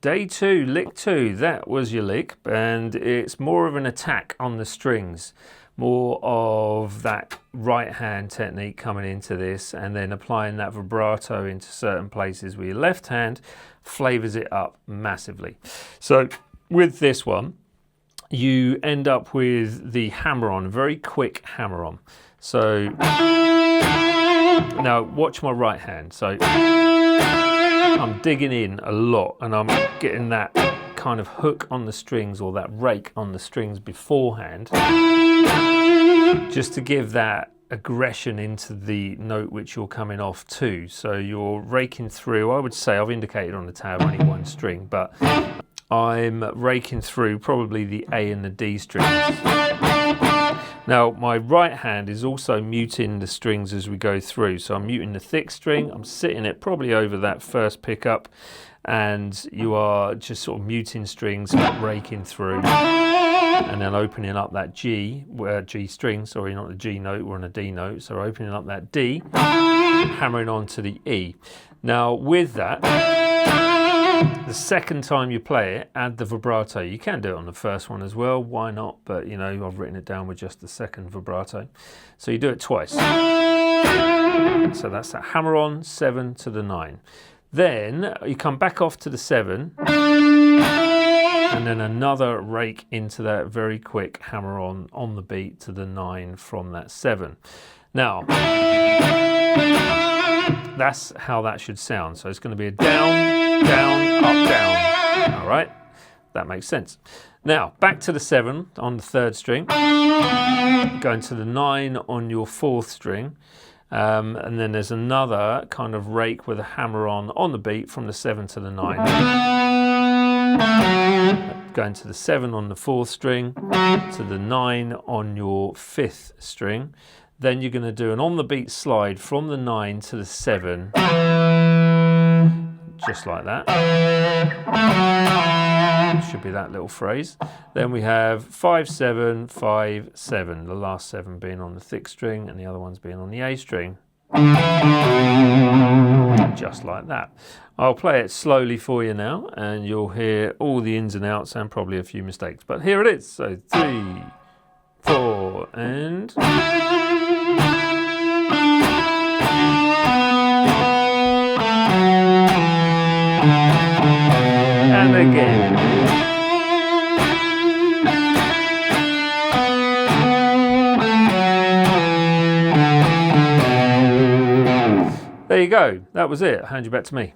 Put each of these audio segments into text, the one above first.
day 2, lick 2, that was your lick, and it's more of an attack on the strings, more of that right hand technique coming into this, and then applying that vibrato into certain places with your left hand flavors it up massively. So with this one, you end up with the hammer-on, very quick hammer-on. So now watch my right hand. So I'm digging in a lot, and I'm getting that kind of hook on the strings, or that rake on the strings beforehand, just to give that aggression into the note which you're coming off to. So you're raking through, I would say, I've indicated on the tab only one string, but I'm raking through probably the A and the D strings. Now my right hand is also muting the strings as we go through. So I'm muting the thick string, I'm sitting it probably over that first pickup, and you are just sort of muting strings, raking through, and then opening up that G string, sorry, not the G note, we're on a D note, so opening up that D, hammering onto the E. Now with that, the second time you play it, add the vibrato. You can do it on the first one as well, why not? But you know, I've written it down with just the second vibrato. So you do it twice. So that's that hammer on, 7 to the 9. Then you come back off to the 7, and then another rake into that very quick hammer on the beat to the 9 from that 7. Now, that's how that should sound. So it's going to be a down, down, up, down. All right, that makes sense. Now, back to the 7 on the 3rd string, going to the 9 on your 4th string. And then there's another kind of rake with a hammer on the beat from the 7 to the 9. Going to the 7 on the 4th string, to the 9 on your 5th string. Then you're going to do an on the beat slide from the 9 to the 7, just like that. Should be that little phrase. Then we have 5, 7, 5, 7, the last 7 being on the thick string and the other ones being on the A string. Just like that. I'll play it slowly for you now, and you'll hear all the ins and outs and probably a few mistakes. But here it is. So 3, 4, and... and again. There you go, that was it. I'll hand you back to me.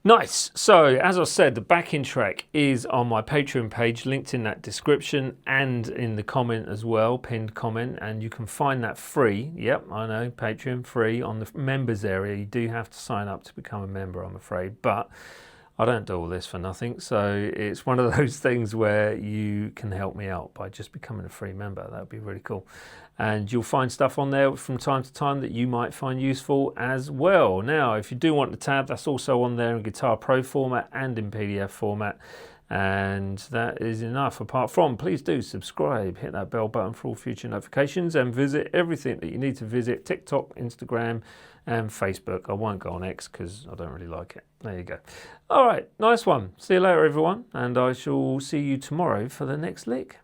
Nice. So as I said, the backing track is on my Patreon page, linked in that description and in the comment as well, pinned comment, and you can find that free. Yep, I know, Patreon free on the members area. You do have to sign up to become a member, I'm afraid, but I don't do all this for nothing, so it's one of those things where you can help me out by just becoming a free member. That would be really cool. And you'll find stuff on there from time to time that you might find useful as well. Now, if you do want the tab, that's also on there in Guitar Pro format and in PDF format. And that is enough. Apart from, please do subscribe, hit that bell button for all future notifications, and visit everything that you need to visit: TikTok, Instagram, and Facebook. I won't go on X because I don't really like it. There you go. All right, nice one. See you later, everyone, and I shall see you tomorrow for the next lick.